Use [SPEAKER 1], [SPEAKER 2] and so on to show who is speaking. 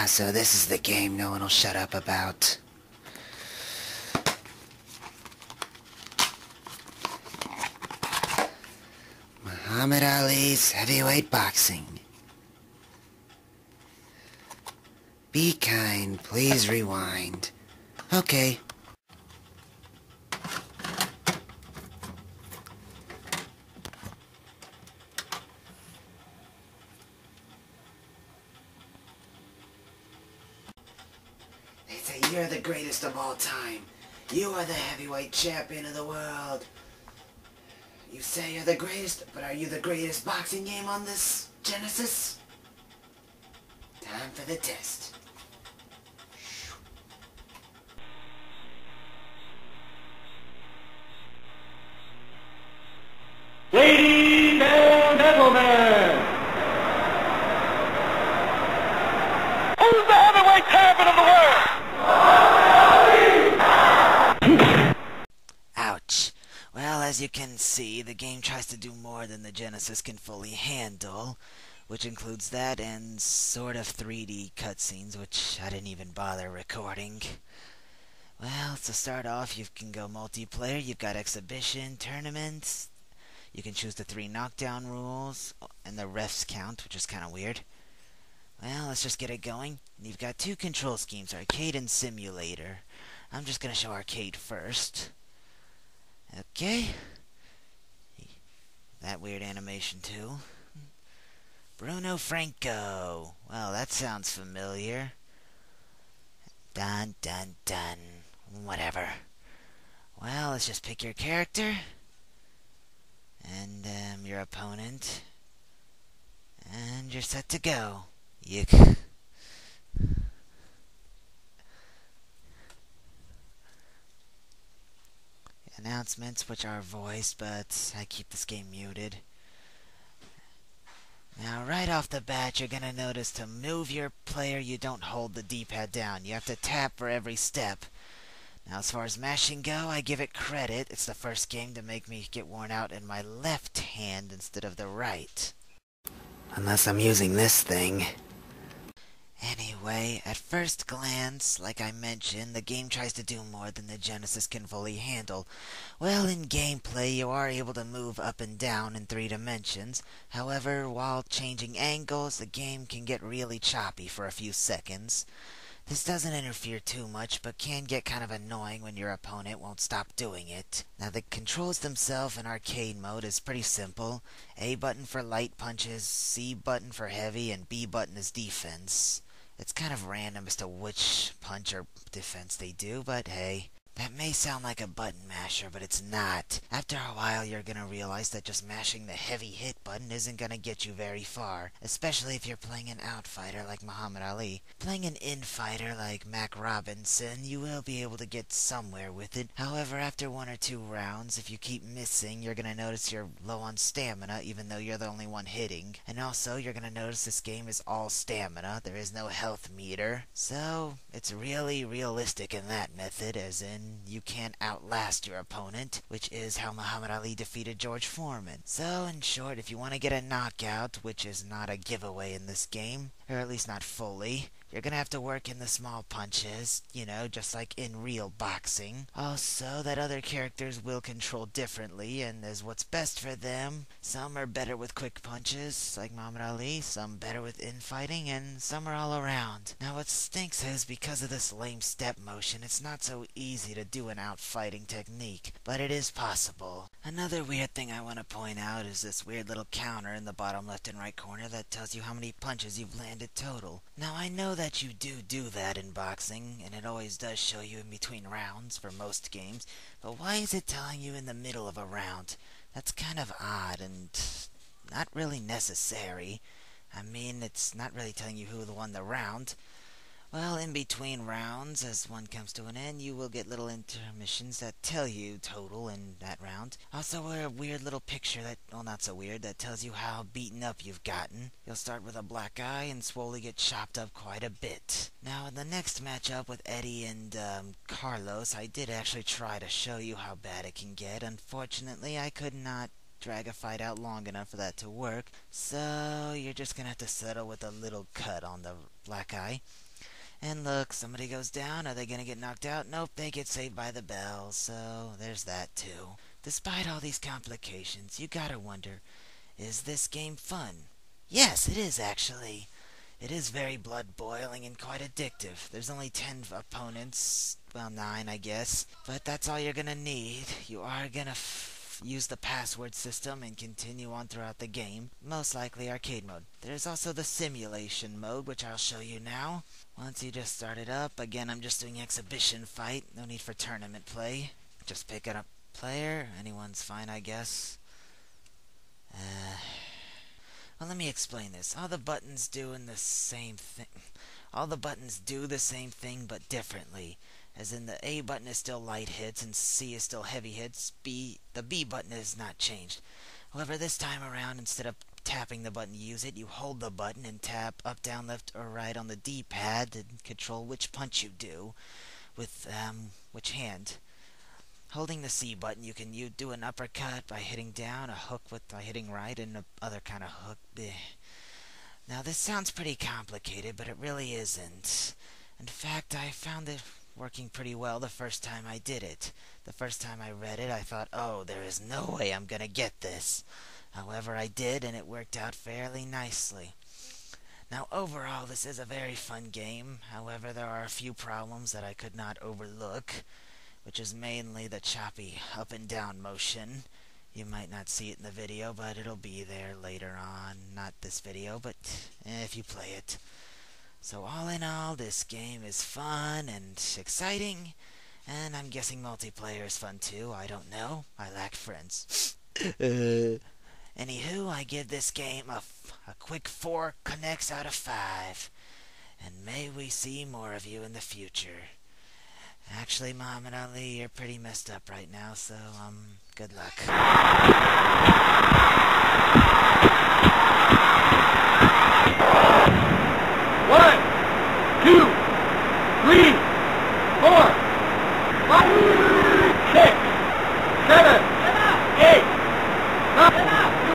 [SPEAKER 1] Ah, so this is the game no one will shut up about. Muhammad Ali's heavyweight boxing. Be kind, please rewind. Okay. They say you're the greatest of all time. You are the heavyweight champion of the world. You say you're the greatest, but are you the greatest boxing game on this Genesis? Time for the test.
[SPEAKER 2] Ladies and gentlemen, who's the heavyweight champion of the world?
[SPEAKER 1] Ouch. Well, as you can see, the game tries to do more than the Genesis can fully handle, which includes that and sort of 3D cutscenes, which I didn't even bother recording. Well, to start off, you can go multiplayer, you've got exhibition, tournaments. You can choose the 3 knockdown rules and the refs count, which is kind of weird. Well, let's just get it going. You've got 2 control schemes, arcade and simulator. I'm just going to show arcade first. Okay. That weird animation too. Bruno Franco. Well, that sounds familiar. Dun dun dun. Whatever. Well, let's just pick your character. And your opponent. And you're set to go. Yuck. Announcements, which are voiced, but I keep this game muted. Now, right off the bat, you're going to notice to move your player, you don't hold the D-pad down. You have to tap for every step. Now, as far as mashing go, I give it credit. It's the first game to make me get worn out in my left hand instead of the right. Unless I'm using this thing. Anyway, at first glance, like I mentioned, the game tries to do more than the Genesis can fully handle. Well, in gameplay, you are able to move up and down in 3 dimensions. However, while changing angles, the game can get really choppy for a few seconds. This doesn't interfere too much, but can get kind of annoying when your opponent won't stop doing it. Now, the controls themselves in arcade mode is pretty simple. A button for light punches, C button for heavy, and B button is defense. It's kind of random as to which punch or defense they do, but hey. That may sound like a button masher, but it's not. After a while, you're gonna realize that just mashing the heavy hit button isn't gonna get you very far, especially if you're playing an outfighter like Muhammad Ali. Playing an infighter like Mac Robinson, you will be able to get somewhere with it. However, after 1 or 2 rounds, if you keep missing, you're gonna notice you're low on stamina, even though you're the only one hitting. And also, you're gonna notice this game is all stamina. There is no health meter. So, it's really realistic in that method, as in you can't outlast your opponent, which is how Muhammad Ali defeated George Foreman. So, in short, if you want to get a knockout, which is not a giveaway in this game, or at least not fully, you're gonna have to work in the small punches, you know, just like in real boxing. Also, that other characters will control differently, and is what's best for them. Some are better with quick punches, like Muhammad Ali, some better with infighting, and some are all around. Now, what stinks is, because of this lame step motion, it's not so easy to do an outfighting technique, but it is possible. Another weird thing I want to point out is this weird little counter in the bottom left and right corner that tells you how many punches you've landed total. Now, I know that you do that in boxing, and it always does show you in between rounds for most games, but why is it telling you in the middle of a round? That's kind of odd and not really necessary. I mean, it's not really telling you who won the round. Well, in between rounds, as one comes to an end, you will get little intermissions that tell you total in that round. Also, a weird little picture that, well, not so weird, that tells you how beaten up you've gotten. You'll start with a black eye and slowly get chopped up quite a bit. Now, in the next matchup with Eddie and Carlos, I did actually try to show you how bad it can get. Unfortunately, I could not drag a fight out long enough for that to work, so you're just gonna have to settle with a little cut on the black eye. And look, somebody goes down. Are they gonna get knocked out? Nope, they get saved by the bell. So there's that too. Despite all these complications, you gotta wonder, is this game fun? Yes, it is actually. It is very blood-boiling and quite addictive. There's only 10 opponents, well 9 I guess, but that's all you're gonna need. You are gonna use the password system and continue on throughout the game, most likely arcade mode. There's also the simulation mode, which I'll show you now. Once you just start it up, again I'm just doing exhibition fight, no need for tournament play. Just pick it up player, anyone's fine I guess. Well, let me explain this. All the buttons do the same thing. All the buttons do the same thing, but differently. As in, the A button is still light hits, and C is still heavy hits. The B button is not changed. However, this time around, instead of tapping the button to use it, you hold the button and tap up, down, left, or right on the D-pad to control which punch you do with which hand. Holding the C button, you can do an uppercut by hitting down, a hook by hitting right, and a other kind of hook. Bleh. Now, this sounds pretty complicated, but it really isn't. In fact, I found it working pretty well the first time I did it. The first time I read it, I thought, oh, there is no way I'm gonna get this. However, I did, and it worked out fairly nicely. Now, overall, this is a very fun game. However, there are a few problems that I could not overlook, which is mainly the choppy up and down motion. You might not see it in the video, but it'll be there later on. Not this video, but if you play it. So all in all, this game is fun and exciting, and I'm guessing multiplayer is fun too. I don't know. I lack friends. Anywho, I give this game a quick 4 connects out of 5. And may we see more of you in the future. Actually, Muhammad Ali, you're pretty messed up right now, so, good luck.